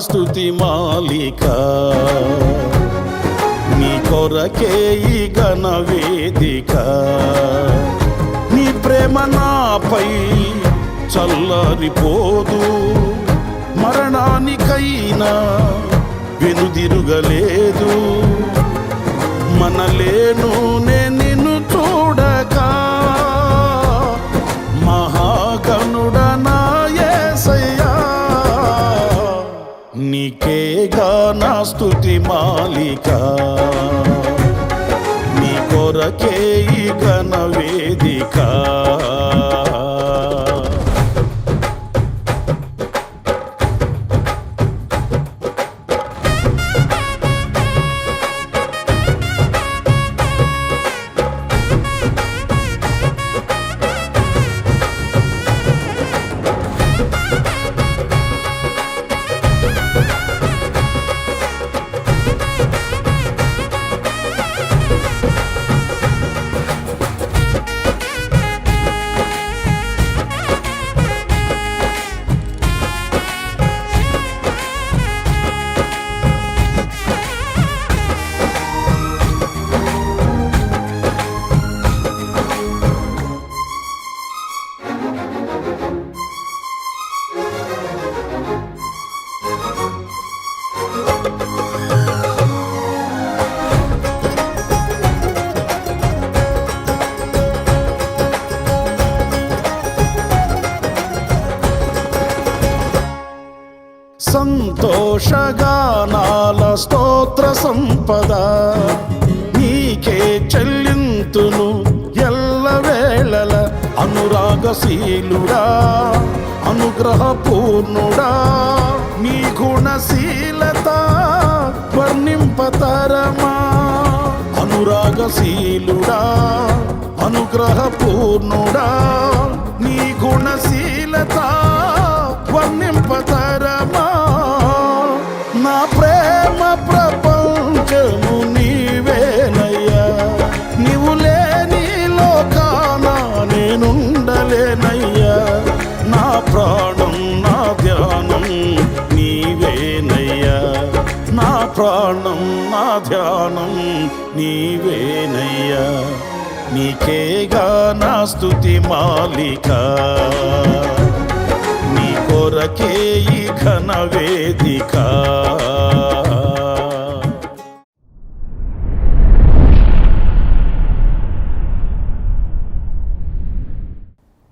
స్తుతి మాలిక, నీ కొరకే ఈ ఘన వేదిక. నీ ప్రేమ నాపై చల్లారిపోదు, మరణానికైనా వెనుదిరుగలేదు. మనలేను నిన్ను చూడక, మహాగణుడా నా యేసయ్యా, నీకేగా నా స్తుతి మాలిక, నీ కొరకే ఈ ఘన వేదిక. సంతోషగానాల స్తోత్ర సంపద నీకే చెల్లింతును ఎల్లవేళల. అనురాగశీలుడా, అనుగ్రహపూర్ణుడా, నీ గుణశీలత వర్ణింపతరమా. అనురాగశీలుడా, అనుగ్రహపూర్ణుడా, నీ గుణశీలత వర్ణింపతరమా. నా ప్రేమ ప్రపంచము నీవేనయ్యా, నీవు లేని లోకాన నేనుండలేనయ్యా. నా ప్రాణం నా ధ్యానం నీవేనయ్యా, నా ప్రాణం నా ధ్యానం నీవేనయ్యా. నీకేగా నా స్తుతి మాలిక, నీ కొరకే ఈ ఘన వేదిక.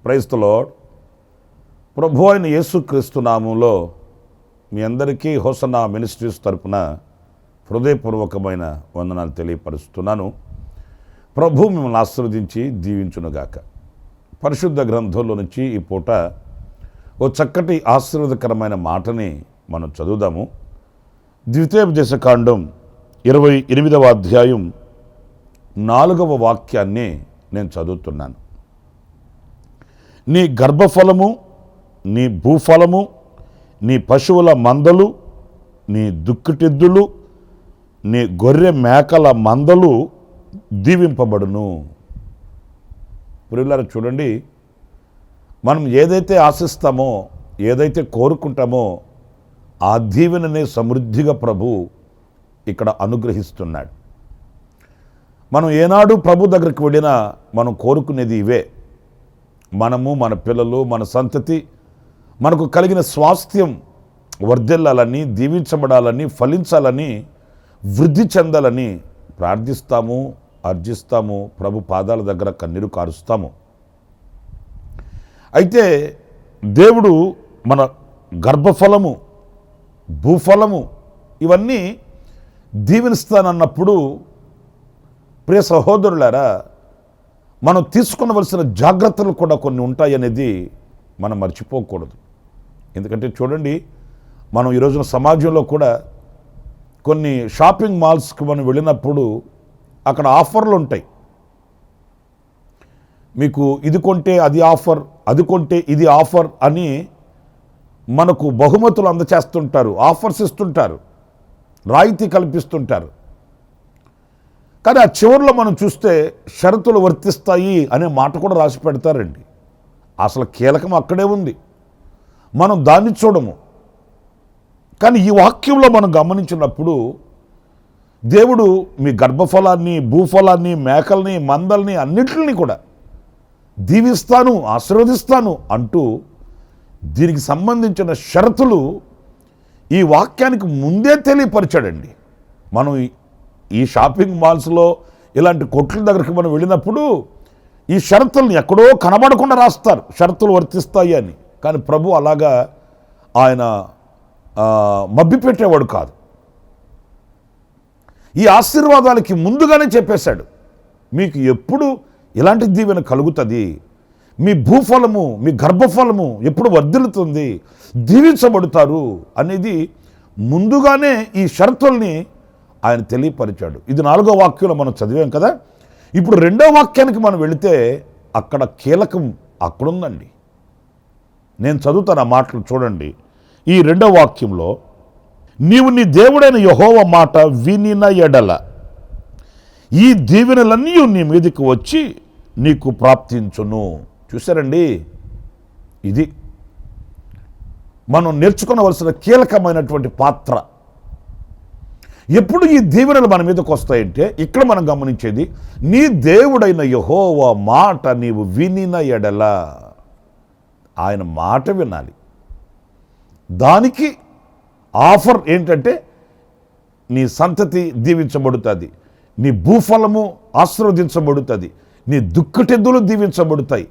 Praise the lord. ప్రభు అయిన యేసుక్రీస్తు నామంలో మీ అందరికీ హోసన్నా మినిస్ట్రీస్ తరపున హృదయపూర్వకమైన వందనాలు తెలియపరుస్తున్నాను. ప్రభు మిమ్మల్ని ఆశీర్వదించి దీవించునుగాక. పరిశుద్ధ గ్రంథంలో నుంచి ఈ పూట ఓ చక్కటి ఆశీర్వాదకరమైన మాటని మనం చదువుదాము. ద్వితీయోపదేశకాండం 28వ అధ్యాయం 4వ వాక్యాన్ని నేను చదువుతున్నాను. నీ గర్భఫలము, నీ భూఫలము, నీ పశువుల మందలు, నీ దుక్కుటెద్దులు, నీ గొర్రె మేకల మందలు దీవింపబడును. ప్రియులారా చూడండి, మనం ఏదైతే ఆశిస్తామో, ఏదైతే కోరుకుంటామో ఆ దీవెననే సమృద్ధిగా ప్రభు ఇక్కడ అనుగ్రహిస్తున్నాడు. మనం ఏనాడు ప్రభు దగ్గరికి వెళ్ళినా మనం కోరుకునేది ఇవే. మనము, మన పిల్లలు, మన సంతతి, మనకు కలిగిన స్వాస్థ్యం వర్ధిల్లాలని, దీవించబడాలని, ఫలించాలని, వృద్ధి చెందాలని ప్రార్థిస్తాము, అర్జిస్తాము. ప్రభు పాదాల దగ్గర కన్నీరు కారుస్తాము. అయితే దేవుడు మన గర్భఫలము, భూఫలము ఇవన్నీ దీవెనిస్తానన్నప్పుడు ప్రియ సహోదరులారా, మనం తీసుకునవలసిన జాగ్రత్తలు కూడా కొన్ని ఉంటాయనేది మనం మర్చిపోకూడదు. ఎందుకంటే చూడండి, మనం ఈరోజున సమాజంలో కూడా కొన్ని షాపింగ్ మాల్స్కి మనం వెళ్ళినప్పుడు అక్కడ ఆఫర్లు ఉంటాయి. మీకు ఇది కొంటే అది ఆఫర్, అది కొంటే ఇది ఆఫర్ అని మనకు బహుమతులు అందచేస్తుంటారు, ఆఫర్స్ ఇస్తుంటారు, రాయితీ కల్పిస్తుంటారు. కానీ ఆ చివరిలో మనం చూస్తే షరతులు వర్తిస్తాయి అనే మాట కూడా రాసి పెడతారండి. అసలు కీలకం అక్కడే ఉంది, మనం దాన్ని చూడము. కానీ ఈ వాక్యంలో మనం గమనించినప్పుడు దేవుడు మీ గర్భఫలాన్ని, భూఫలాన్ని, మేకల్ని, మందల్ని అన్నిటిని కూడా దీవిస్తాను, ఆశీర్వదిస్తాను అంటూ దీనికి సంబంధించిన షరతులు ఈ వాక్యానికి ముందే తెలియపరిచాడండి. మనం ఈ షాపింగ్ మాల్స్లో ఇలాంటి కొట్ల దగ్గరికి మనం వెళ్ళినప్పుడు ఈ షరతుల్ని ఎక్కడో కనబడకుండా రాస్తారు, షరతులు వర్తిస్తాయి అని. కానీ ప్రభు అలాగా ఆయన మభ్యపెట్టేవాడు కాదు. ఈ ఆశీర్వాదాలకి ముందుగానే చెప్పేశాడు, మీకు ఎప్పుడు ఇలాంటి దీవెన కలుగుతుంది, మీ భూఫలము, మీ గర్భఫలము ఎప్పుడు వర్ధిల్లుతుంది, దీవించబడతారు అనేది ముందుగానే ఈ షరతుల్ని ఆయన తెలియపరిచాడు. ఇది 4వ వాక్యంలో మనం చదివాం కదా. ఇప్పుడు 2వ వాక్యానికి మనం వెళితే అక్కడ కీలకం అక్కడుందండి. నేను చదువుతాను ఆ మాటలు చూడండి. ఈ 2వ వాక్యంలో, నీవు నీ దేవుడైన యెహోవా మాట వినిన ఎడల ఈ దీవెనలన్నీ నీ మీదకి వచ్చి నీకు ప్రాప్తించును. చూసారండి, ఇది మనం నేర్చుకోవలసిన కీలకమైనటువంటి పాత్ర. ఎప్పుడు ఈ దీవెనలు మన మీదకి వస్తాయంటే ఇక్కడ మనం గమనించేది, నీ దేవుడైన యెహోవా మాట నీవు వినిన ఎడల, ఆయన మాట వినాలి. దానికి ఆఫర్ ఏంటంటే నీ సంతతి దీవించబడుతుంది, నీ భూఫలము ఆశీర్వదించబడుతుంది, నీ దుక్కటెద్దులు దీవించబడతాయి.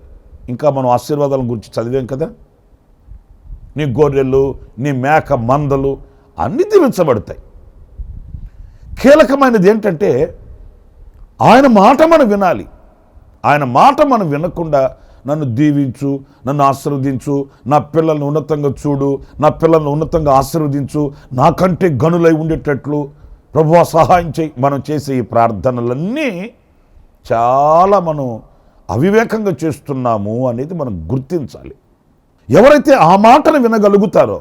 ఇంకా మనం ఆశీర్వాదాల గురించి చదివాం కదా. నీ గొర్రెలు, నీ మేక మందలు అన్నీ దీవించబడతాయి. కీలకమైనది ఏంటంటే ఆయన మాట మనం వినాలి. ఆయన మాట మనం వినకుండా నన్ను దీవించు, నన్ను ఆశీర్వదించు, నా పిల్లల్ని ఉన్నతంగా చూడు, నా పిల్లల్ని ఉన్నతంగా ఆశీర్వదించు, నాకంటే గనులై ఉండేటట్లు ప్రభువా సహాయం చేయి, మనం చేసే ఈ ప్రార్థనలన్నీ చాలా మనం అవివేకంగా చేస్తున్నాము అనేది మనం గుర్తించాలి. ఎవరైతే ఆ మాటను వినగలుగుతారో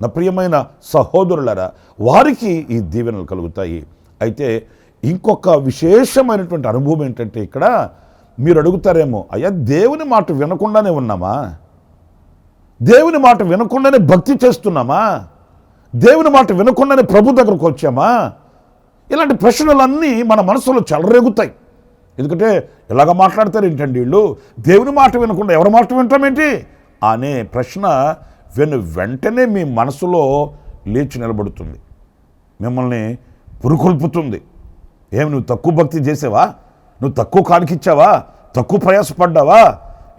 నా ప్రియమైన సహోదరులారా, వారికి ఈ దీవెనలు కలుగుతాయి. అయితే ఇంకొక విశేషమైనటువంటి అనుభవం ఏంటంటే ఇక్కడ మీరు అడుగుతారేమో, అయ్యా దేవుని మాట వినకుండానే ఉన్నామా, దేవుని మాట వినకుండానే భక్తి చేస్తున్నామా, దేవుని మాట వినకుండానే ప్రభు దగ్గరకు వచ్చామా? ఇలాంటి ప్రశ్నలన్నీ మన మనసులో చెలరేగుతాయి. ఎందుకంటే ఇలాగ మాట్లాడతారు ఏంటండి వీళ్ళు, దేవుని మాట వినకుండా ఎవరి మాట వింటామేంటి అనే ప్రశ్న వెంటనే మీ మనసులో లేచి నిలబడుతుంది, మిమ్మల్ని పురుకొల్పుతుంది. ఏమి నువ్వు తక్కువ భక్తి చేసావా, నువ్వు తక్కువ కానికిచ్చావా, తక్కువ ప్రయాసపడ్డావా,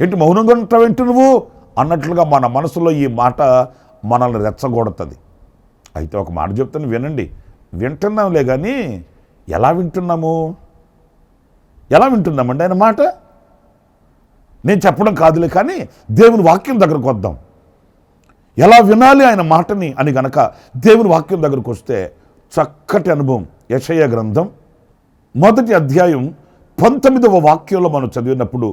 ఏంటి మౌనంగా ఉంటావేంటి నువ్వు అన్నట్లుగా మన మనసులో ఈ మాట మనల్ని రెచ్చగొడుతుంది. అయితే ఒక మాట చెప్తాను వినండి. వింటున్నాంలే కానీ ఎలా వింటున్నామండి ఆయన మాట? నేను చెప్పడం కాదులే కానీ దేవుని వాక్యం దగ్గరకు వద్దాం. ఎలా వినాలి ఆయన మాటని అని గనక దేవుని వాక్యం దగ్గరకు వస్తే చక్కటి అనుభవం. యెషయా గ్రంథం 1వ అధ్యాయం 19వ వాక్యంలో మనం చదివినప్పుడు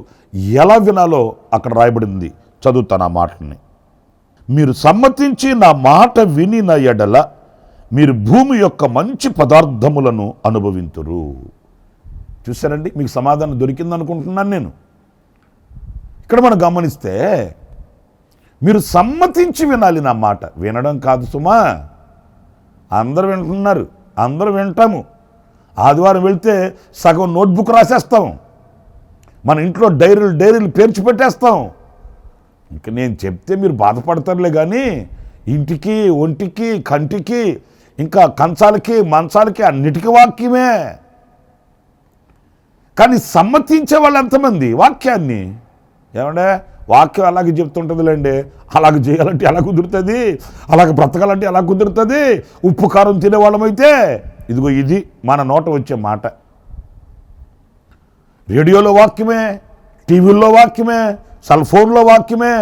ఎలా వినాలో అక్కడ రాయబడింది. చదువుతాను ఆ మాటని. మీరు సమ్మతించి నా మాట వినిన ఎడల మీరు భూమి యొక్క మంచి పదార్థములను అనుభవింతురు. చూసారండి, మీకు సమాధానం దొరికిందనుకుంటున్నాను నేను. ఇక్కడ మనం గమనిస్తే మీరు సమ్మతించి వినాలి నా మాట. వినడం కాదు సుమా, అందరూ వింటున్నారు, అందరూ వింటాము. ఆదివారం వెళ్తే సగం నోట్బుక్ రాసేస్తాం, మన ఇంట్లో డైరీలు పేర్చి పెట్టేస్తాం. ఇంక నేను చెప్తే మీరు బాధపడతారులే కానీ ఇంటికి, ఒంటికి, కంటికి, ఇంకా కంచాలకి, మంచాలకి అన్నిటికీ వాక్యమే. కానీ సమ్మతించే వాళ్ళు ఎంతమంది వాక్యాన్ని? ఏమంటే వాక్యం అలాగే చెప్తుంటుందిలేండి, అలాగ చేయాలంటే ఎలా కుదురుతుంది, అలాగ బ్రతకాలంటే ఎలా కుదురుతుంది. ఉప్పు కారం తినేవాళ్ళమైతే ఇదిగో ఇది మన నోట వచ్చే మాట. రేడియోలో వాక్యమే, టీవీల్లో వాక్యమే, సెల్ ఫోన్లో వాక్యమే.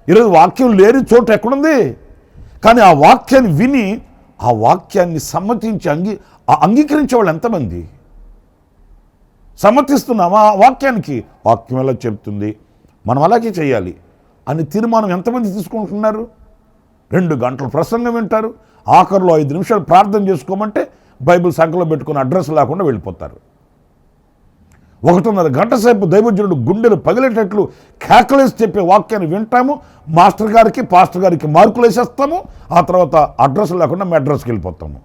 ఈరోజు వాక్యం లేని చోటు ఎక్కడుంది? కానీ ఆ వాక్యాన్ని విని ఆ వాక్యాన్ని సమ్మతించి అంగీకరించే వాళ్ళు ఎంతమంది? సమ్మతిస్తున్నామా ఆ వాక్యానికి? వాక్యం ఎలా చెప్తుంది, మనం అలాగే చేయాలి అని తీర్మానం ఎంతమంది తీసుకుంటున్నారు? 2 గంటలు ప్రసంగం వింటారు, ఆఖరిలో 5 నిమిషాలు ప్రార్థన చేసుకోమంటే బైబిల్ సంఖ్యలో పెట్టుకుని అడ్రస్ లేకుండా వెళ్ళిపోతారు. 1.5 గంట సేపు దైవజనుడు గుండెలు పగిలేటట్లు కేకలేసి చెప్పే వాక్యాన్ని వింటాము, మాస్టర్ గారికి పాస్టర్ గారికి మార్కులు వేసేస్తాము, ఆ తర్వాత అడ్రస్ లేకుండా మీ అడ్రస్కి వెళ్ళిపోతాము.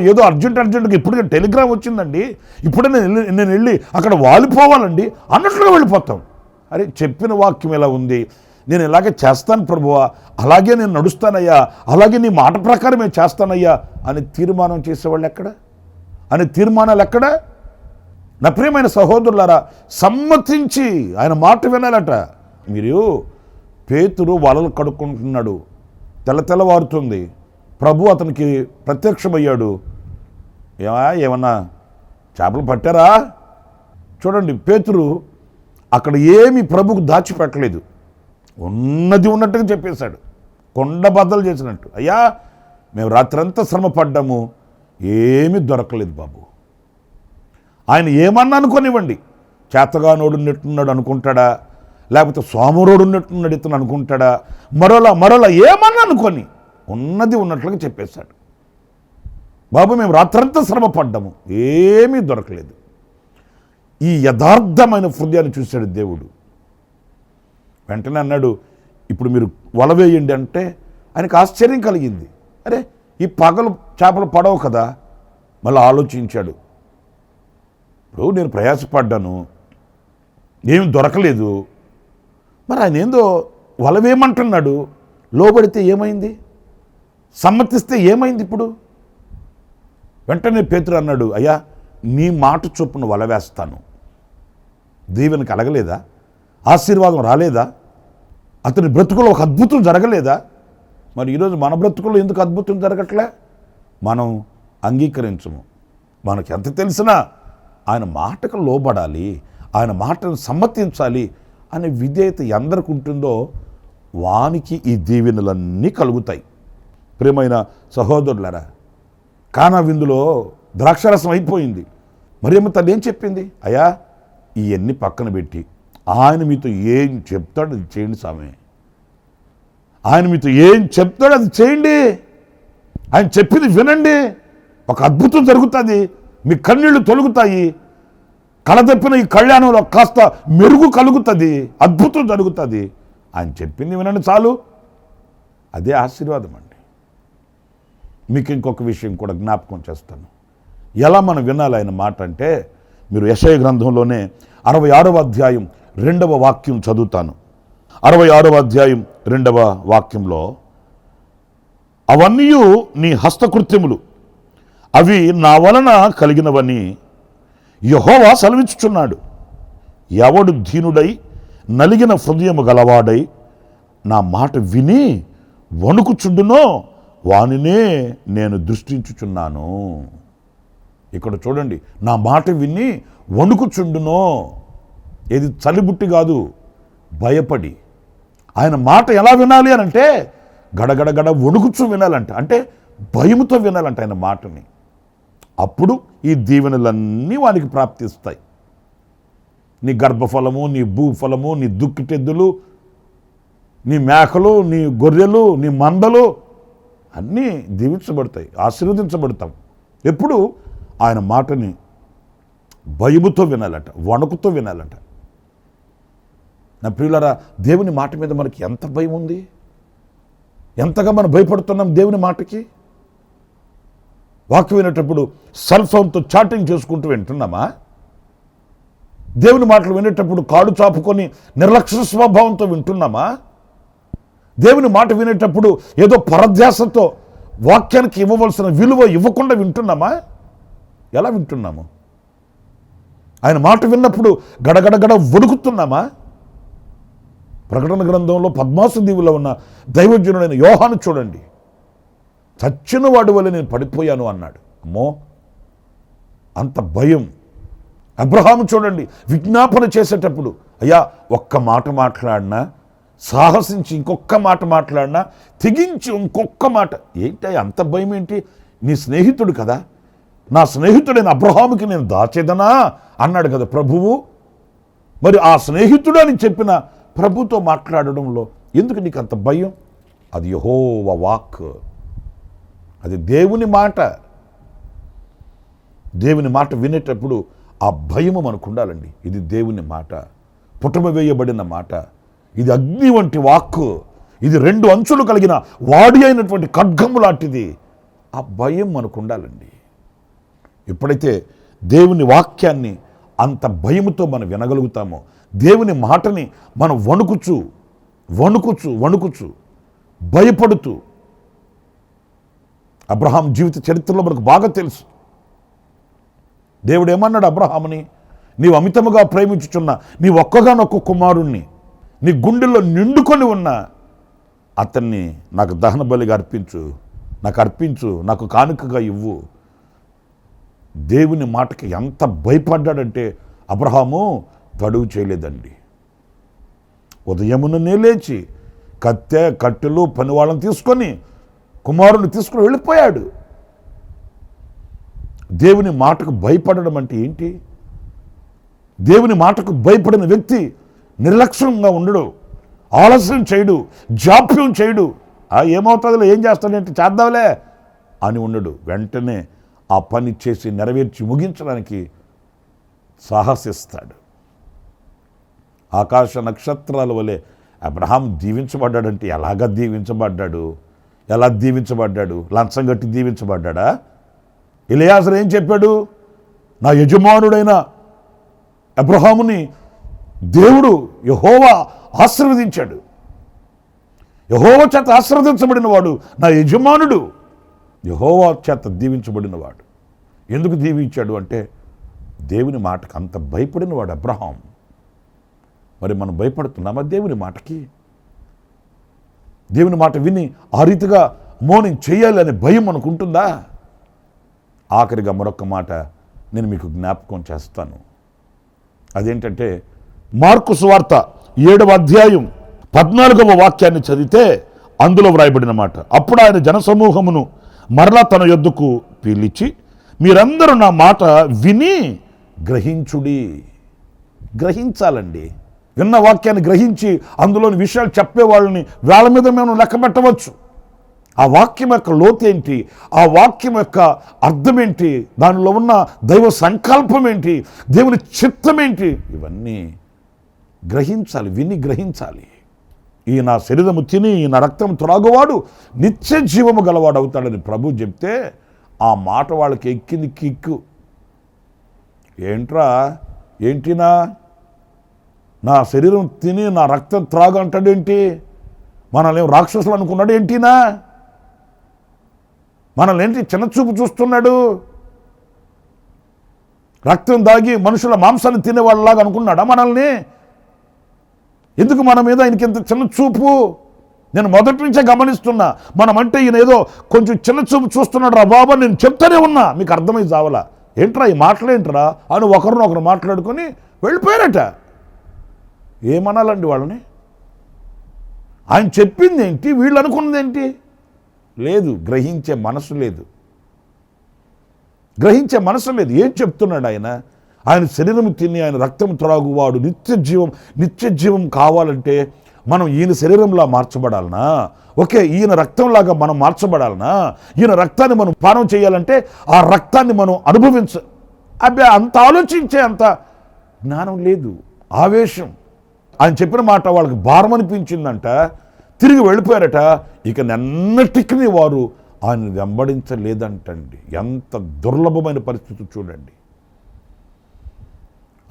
ఏదో అర్జెంటుగా ఇప్పుడే టెలిగ్రామ్ వచ్చిందండి, ఇప్పుడే నేను వెళ్ళి అక్కడ వాలిపోవాలండి అన్నట్లుగా వెళ్ళిపోతాం. అరే, చెప్పిన వాక్యం ఎలా ఉంది, నేను ఇలాగే చేస్తాను ప్రభువా, అలాగే నేను నడుస్తానయ్యా, అలాగే నీ మాట ప్రకారమే చేస్తానయ్యా అని తీర్మానం చేసేవాళ్ళు ఎక్కడ, అని తీర్మానాలు ఎక్కడ? నా ప్రియమైన సహోదరులారా, సమ్మతించి ఆయన మాట వినాలట. మీరు పేతురు వలలు కడుక్కుంటున్నాడు, తెల్లవారుతుంది, ప్రభు అతనికి ప్రత్యక్షమయ్యాడు. ఏమన్నా చేపలు పట్టారా? చూడండి, పేతురు అక్కడ ఏమి ప్రభుకు దాచిపెట్టలేదు, ఉన్నది ఉన్నట్టుగా చెప్పేశాడు, కొండ బద్దలు చేసినట్టు. అయ్యా, మేము రాత్రంతా శ్రమ పడ్డాము, ఏమీ దొరకలేదు బాబు. ఆయన ఏమన్నా అనుకోనివ్వండి, చేతగానోడు నెట్టున్నాడు అనుకుంటాడా, లేకపోతే సోమరోడు నెట్టున్నాడు ఇతను అనుకుంటాడా, మరోలా ఏమన్నా అనుకొని ఉన్నది ఉన్నట్లుగా చెప్పేశాడు. బాబు, మేము రాత్రంతా శ్రమ పడ్డాము, ఏమీ దొరకలేదు. ఈ యథార్థమైన హృదయాన్ని చూశాడు దేవుడు. వెంటనే అన్నాడు, ఇప్పుడు మీరు వల వేయండి అంటే ఆయనకు ఆశ్చర్యం కలిగింది. అరే, ఈ పగలు చేపలు పడవు కదా. మళ్ళీ ఆలోచించాడు, ఇప్పుడు నేను ప్రయాసపడ్డాను, ఏమి దొరకలేదు, మరి ఆయన ఏందో వల వేయమంటున్నాడు, లోబడితే ఏమైంది, సమ్మతిస్తే ఏమైంది ఇప్పుడు? వెంటనే పేతురు అన్నాడు, అయ్యా, నీ మాట చొప్పున వల వేస్తాను. దీవెన కలగలేదా? ఆశీర్వాదం రాలేదా? అతని బ్రతుకులో ఒక అద్భుతం జరగలేదా? మరి ఈరోజు మన బ్రతుకులో ఎందుకు అద్భుతం జరగట్లే? మనం అంగీకరించము. మనకు ఎంత తెలిసినా ఆయన మాటకు లోబడాలి, ఆయన మాటను సమ్మతించాలి అనే విధేయత ఎందరికి ఉంటుందో వానికి ఈ దీవెనలన్నీ కలుగుతాయి. ప్రియమైన సహోదరులారా, కానా విందులో ద్రాక్షరసం అయిపోయింది. మరియమ్మ తల్లి ఏం చెప్పింది? అయ్యా, ఇవన్నీ పక్కన పెట్టి ఆయన మీతో ఏం చెప్తాడు అది చేయండి స్వామి, ఆయన మీతో ఏం చెప్తాడు అది చేయండి, ఆయన చెప్పింది వినండి, ఒక అద్భుతం జరుగుతుంది, మీ కన్నీళ్లు తొలుగుతాయి, కళదప్పిన ఈ కళ్యాణంలో కాస్త మెరుగు కలుగుతుంది, అద్భుతం జరుగుతుంది, ఆయన చెప్పింది వినండి చాలు. అదే ఆశీర్వాదం అండి. మీకు ఇంకొక విషయం కూడా జ్ఞాపకం చేస్తాను, ఎలా మనం వినాలి ఆయన మాట అంటే, మీరు యెషయా గ్రంథంలోనే 66వ అధ్యాయం 2వ వాక్యం చదువుతాను. 66వ అధ్యాయం 2వ వాక్యంలో, అవన్నీ నీ హస్తకృత్యములు, అవి నా వలన కలిగినవని యెహోవా సెలవిచ్చుచున్నాడు. ఎవడు దీనుడై నలిగిన హృదయము గలవాడై నా మాట విని వణుకుచుండునో వానినే నేను దృష్టించుచున్నాను. ఇక్కడ చూడండి, నా మాట విని వణుకుచుండునో, ఏది చలిబుట్టి కాదు, భయపడి. ఆయన మాట ఎలా వినాలి అని అంటే గడగడగడ వణుకుచు వినాలంట, అంటే భయముతో వినాలంట ఆయన మాటని. అప్పుడు ఈ దీవెనలన్నీ వానికి ప్రాప్తిస్తాయి. నీ గర్భఫలము, నీ భూఫలము, నీ దుక్కిటెద్దులు, నీ మేకలు, నీ గొర్రెలు, నీ మందలు అన్నీ దీవించబడతాయి, ఆశీర్వదించబడతాం. ఎప్పుడు ఆయన మాటని భయముతో వినాలట, వణుకుతో వినాలట. నా ప్రియులారా, దేవుని మాట మీద మనకి ఎంత భయం ఉంది, ఎంతగా మనం భయపడుతున్నాం దేవుని మాటకి. వాక్యం వినేటప్పుడు సెల్ ఫోన్తో చాటింగ్ చేసుకుంటూ వింటున్నామా? దేవుని మాటలు వినేటప్పుడు కాడు చాపుకొని నిర్లక్ష్య స్వభావంతో వింటున్నామా? దేవుని మాట వినేటప్పుడు ఏదో పరధ్యాసతో వాక్యానికి ఇవ్వవలసిన విలువ ఇవ్వకుండా వింటున్నామా? ఎలా వింటున్నాము? ఆయన మాట విన్నప్పుడు గడగడగడ వణుకుతున్నామా? ప్రకటన గ్రంథంలో పద్మాసు దీవులో ఉన్న దైవజనుడైన యోహాను చూడండి, చచ్చిన వాడి వల్ల నేను పడిపోయాను అన్నాడు. అమ్మో, అంత భయం. అబ్రహాము చూడండి, విజ్ఞాపన చేసేటప్పుడు, అయ్యా ఒక్క మాట మాట్లాడినా, సాహసించి ఇంకొక్క మాట మాట్లాడినా, తెగించి ఇంకొక్క మాట, ఏంటి అంత భయం ఏంటి? నీ స్నేహితుడు కదా, నా స్నేహితుడైన అబ్రహాముకి నేను దాచేదనా అన్నాడు కదా ప్రభువు. మరి ఆ స్నేహితుడు అని చెప్పిన ప్రభుతో మాట్లాడడంలో ఎందుకు నీకు అంత భయం? అది యెహోవా వాక్, అది దేవుని మాట. దేవుని మాట వినేటప్పుడు ఆ భయము మనకు ఉండాలండి. ఇది దేవుని మాట, పుటమ వేయబడిన మాట, ఇది అగ్ని వంటి వాక్కు, ఇది 2 అంచులు కలిగిన వాడి అయినటువంటి ఖడ్గము లాంటిది. ఆ భయం మనకు ఉండాలండి. ఎప్పుడైతే దేవుని వాక్యాన్ని అంత భయముతో మనం వినగలుగుతామో, దేవుని మాటని మనం వణుకుచు భయపడుతూ, అబ్రహాం జీవిత చరిత్రలో మనకు బాగా తెలుసు. దేవుడు ఏమన్నాడు అబ్రహాముని, నీవు అమితముగా ప్రేమించుచున్న నీ ఒక్కగానొక్క కుమారుణ్ణి నీ గుండెల్లో నిండుకొని ఉన్న అతన్ని నాకు దహన బలిగా అర్పించు, నాకు కానుకగా ఇవ్వు. దేవుని మాటకి ఎంత భయపడ్డాడంటే అబ్రహాము తడువు చేయలేదండి. ఉదయముననే లేచి కత్తె కట్టెలు పనివాళ్ళని తీసుకొని కుమారుని తీసుకుని వెళ్ళిపోయాడు. దేవుని మాటకు భయపడడం అంటే ఏంటి? దేవుని మాటకు భయపడిన వ్యక్తి నిర్లక్ష్యంగా ఉండడు, ఆలస్యం చేయడు, జాప్యం చేయడు. ఏమవుతుందో, ఏం చేస్తాడంటే చేద్దాంలే అని ఉండడు. వెంటనే ఆ పని చేసి నెరవేర్చి ముగించడానికి సాహసిస్తాడు. ఆకాశ నక్షత్రాల వలె అబ్రహాం దీవించబడ్డాడంటే ఎలా దీవించబడ్డాడు? లంచం కట్టి దీవించబడ్డా? ఎలియాజరు ఏం చెప్పాడు? నా యజమానుడైన అబ్రహాముని దేవుడు యెహోవా ఆశీర్వదించాడు. యెహోవా చేత ఆశీర్వదించబడిన వాడు నా యజమానుడు, యెహోవా చేత దీవించబడిన వాడు. ఎందుకు దీవించాడు అంటే దేవుని మాటకు అంత భయపడిన వాడు అబ్రహాం. మరి మనం భయపడుతున్నామా దేవుని మాటకి? దేవుని మాట విని ఆ రీతిగా మౌనం చేయాలి అనే భయం మనకు ఉంటుందా? ఆఖరిగా మరొక మాట నేను మీకు జ్ఞాపకం చేస్తాను. అదేంటంటే మార్కు సువార్త 7వ అధ్యాయం 14వ వాక్యాన్ని చదివితే అందులో వ్రాయబడిన మాట, అప్పుడు ఆయన జనసమూహమును మరలా తన యొద్దకు పిలిచి, మీరందరూ నా మాట విని గ్రహించుడి. గ్రహించాలండి. విన్న వాక్యాన్ని గ్రహించి అందులోని విషయాలు చెప్పే వాళ్ళని వేళ మీద మేము లెక్క పెట్టవచ్చు. ఆ వాక్యం యొక్క లోతు ఏంటి, ఆ వాక్యం యొక్క అర్థం ఏంటి, దానిలో ఉన్న దైవ సంకల్పం ఏంటి, దేవుని చిత్తం ఏంటి, ఇవన్నీ గ్రహించాలి, విని గ్రహించాలి. ఈ నా శరీరము తిని ఈ నా రక్తం త్రాగువాడు నిత్య జీవము గలవాడు అవుతాడని ప్రభు చెప్తే ఆ మాట వాళ్ళకి ఎక్కింది కిక్కు. ఏంటినా నా శరీరం తిని నా రక్తం త్రాగు అంటాడేంటి? మనల్ని రాక్షసులు అనుకున్నాడు ఏంటినా? మనల్ని ఏంటి చిన్నచూపు చూస్తున్నాడు? రక్తం దాగి మనుషుల మాంసాన్ని తినేవాళ్ళలాగా అనుకున్నాడా మనల్ని? ఎందుకు మన మీద ఆయనకి ఇంత చిన్న చూపు? నేను మొదటి నుంచే గమనిస్తున్నా. మనమంటే ఈయన ఏదో కొంచెం చిన్న చూపు చూస్తున్నాడు రా బాబా, నేను చెప్తానే ఉన్నా, మీకు అర్థమై చావలా. ఏంట్రా ఈ మాటలేంట్రా అని ఒకరినొకరు మాట్లాడుకొని వెళ్ళిపోయారట. ఏమనాలండి వాళ్ళని? ఆయన చెప్పింది ఏంటి, వీళ్ళు అనుకున్నది ఏంటి? లేదు, గ్రహించే మనసు లేదు. ఏం చెప్తున్నాడు ఆయన? ఆయన శరీరం తిని ఆయన రక్తం త్రాగువాడు నిత్య జీవం కావాలంటే మనం ఈయన శరీరంలా మార్చబడాలనా? ఓకే, ఈయన రక్తంలాగా మనం మార్చబడాలనా? ఈయన రక్తాన్ని మనం పానం చేయాలంటే ఆ రక్తాన్ని మనం అంత ఆలోచించే అంత జ్ఞానం లేదు, ఆవేశం. ఆయన చెప్పిన మాట వాళ్ళకి భారం అనిపించిందంట, తిరిగి వెళ్ళిపోయారట. ఇక ఎన్నటికీ వారు ఆయన వెంబడించలేదంటండి. ఎంత దుర్లభమైన పరిస్థితి చూడండి.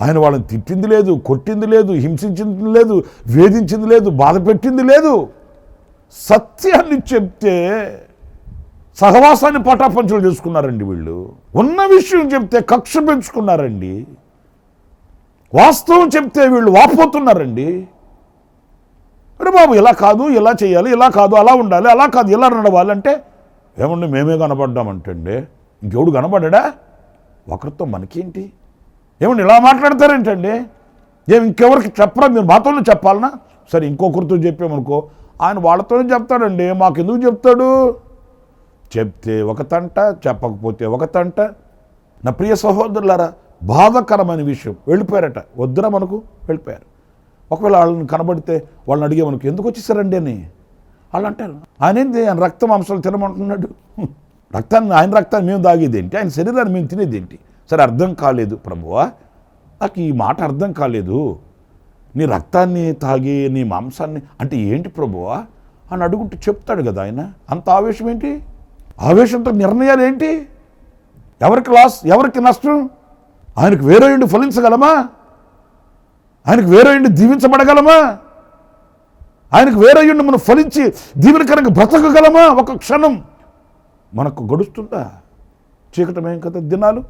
ఆయన వాళ్ళని తిట్టింది లేదు, కొట్టింది లేదు, హింసించింది లేదు, వేధించింది లేదు, బాధ పెట్టింది లేదు. సత్యాన్ని చెప్తే సహవాసాన్ని పటాపంచలు చేసుకున్నారండి వీళ్ళు. ఉన్న విషయం చెప్తే కక్ష పెంచుకున్నారండి. వాస్తవం చెప్తే వీళ్ళు వాపోతున్నారండి. అరే బాబు, ఇలా కాదు, ఇలా చేయాలి, ఇలా కాదు, అలా ఉండాలి, అలా కాదు, ఇలా నడవాలంటే ఏమండి మేమే కనపడ్డామంటండి, ఇంకెవడు కనపడ్డా? ఒకరితో మనకేంటి? ఏమండి ఇలా మాట్లాడతారేంటండి? ఇంకెవరికి చెప్పరా? మీరు మాతోనే చెప్పాలనా? సరే, ఇంకొకరితో చెప్పామనుకో, ఆయన వాళ్ళతోనే చెప్తాడండి, మాకెందుకు చెప్తాడు? చెప్తే ఒక తంట, చెప్పకపోతే ఒక తంట. నా ప్రియ సహోదరులారా, బాధాకరమైన విషయం. వెళ్ళిపోయారట, వద్దురా మనకు, వెళ్ళిపోయారు. ఒకవేళ వాళ్ళని కనబడితే వాళ్ళని అడిగే మనకు ఎందుకు వచ్చేసారండి అని వాళ్ళు అంటారు. ఆయన ఏంది, ఆయన రక్త మాంసాలు తినమంటున్నాడు? ఆయన రక్తాన్ని మేము తాగేదేంటి? ఆయన శరీరాన్ని మేము తినేదేంటి? సరే అర్థం కాలేదు ప్రభువా, నాకు ఈ మాట అర్థం కాలేదు, నీ రక్తాన్ని తాగి నీ మాంసాన్ని అంటే ఏంటి ప్రభువా అని అడుగుంటూ చెప్తాడు కదా ఆయన. అంత ఆవేశం ఏంటి? ఆవేశంతో నిర్ణయాలు ఏంటి? ఎవరికి లాస్, ఎవరికి నష్టం? ఆయనకు వేరే ఇండి ఫలించగలమా? ఆయనకు వేరే ఇండి దీవించబడగలమా? ఆయనకు వేరే ఇండి మనం ఫలించి దీవెనకరంగా బ్రతకగలమా? ఒక క్షణం మనకు గడుస్తుందా? చీకటమేం కదా దినాలు,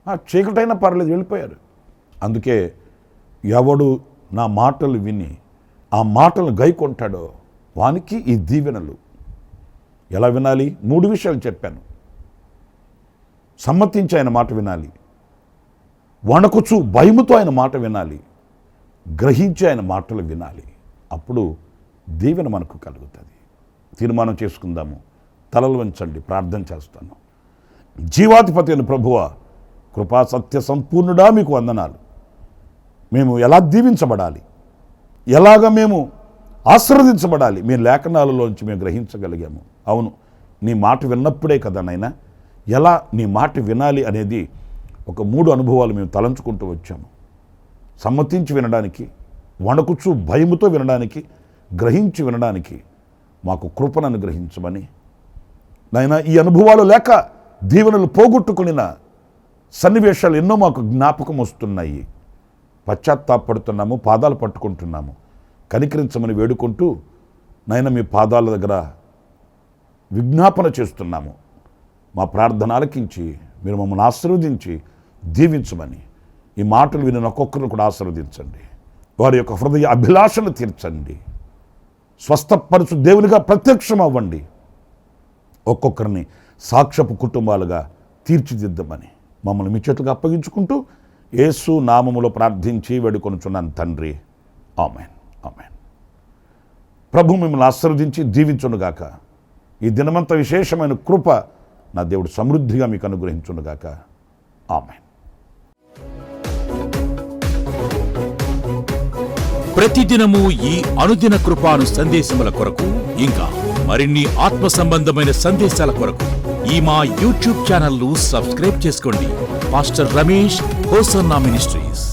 ఆ చీకటైనా పర్లేదు, వెళ్ళిపోయారు. అందుకే ఎవడు నా మాటలు విని ఆ మాటలను గైకొంటాడో వానికి ఈ దీవెనలు. ఎలా వినాలి? 3 విషయాలు చెప్పాను. సమ్మతించి ఆయన మాట వినాలి, వణకుచు భయముతో ఆయన మాట వినాలి, గ్రహించి ఆయన మాటలు వినాలి. అప్పుడు దీవెన మనకు కలుగుతుంది. తీర్మానం చేసుకుందాము. తలలు వంచండి, ప్రార్థన చేస్తాను. జీవాధిపతి అయిన ప్రభువా, కృపా సత్య సంపూర్ణుడా మీకు వందనాలు. మేము ఎలా దీవించబడాలి, ఎలాగ మేము ఆశీర్వదించబడాలి మీ లేఖనాలలోంచి మేము గ్రహించగలిగాము. అవును, నీ మాట విన్నప్పుడే కదా నైనా ఎలా నీ మాట వినాలి అనేది ఒక 3 అనుభవాలు మేము తలంచుకుంటూ వచ్చాము. సమ్మతించి వినడానికి, వణకుచు భయముతో వినడానికి, గ్రహించి వినడానికి మాకు కృపను అనుగ్రహించమని నాయనా, ఈ అనుభవాలు లేక దీవెనలు పోగొట్టుకునిన సన్నివేశాలు ఎన్నో మాకు జ్ఞాపకం వస్తున్నాయి. పశ్చాత్తాపడుతున్నాము, పాదాలు పట్టుకుంటున్నాము. కనికరించమని వేడుకుంటూ నాయన మీ పాదాల దగ్గర విజ్ఞాపన చేస్తున్నాము. మా ప్రార్థన ఆలకించి మీరు మమ్మల్ని ఆశీర్వదించి దీవించమని, ఈ మాటలు విని ఒక్కొక్కరిని కూడా ఆశీర్వదించండి. వారి యొక్క హృదయ అభిలాషను తీర్చండి. స్వస్థపరచు దేవునిగా ప్రత్యక్షం అవ్వండి. ఒక్కొక్కరిని సాక్ష్యపు కుటుంబాలుగా తీర్చిదిద్దమని మమ్మల్ని మీ చేతులకు అప్పగించుకుంటూ యేసు నామములో ప్రార్థించి వేడుకొనుచున్నాను తండ్రి. ఆమేన్, ఆమేన్. ప్రభు మిమ్మల్ని ఆశీర్వదించి దీవించునుగాక. ఈ దినమంతా విశేషమైన కృప నా దేవుడు సమృద్ధిగా మీకు అనుగ్రహించునుగాక. ఆమేన్. ప్రతిదినము ఈ అనుదిన కృపాను సందేశముల కొరకు, ఇంకా మరిన్ని ఆత్మ సంబంధమైన సందేశాల కొరకు ఈ మా యూట్యూబ్ ఛానల్ ను సబ్స్క్రైబ్ చేసుకోండి. Pastor Ramesh hosanna ministries.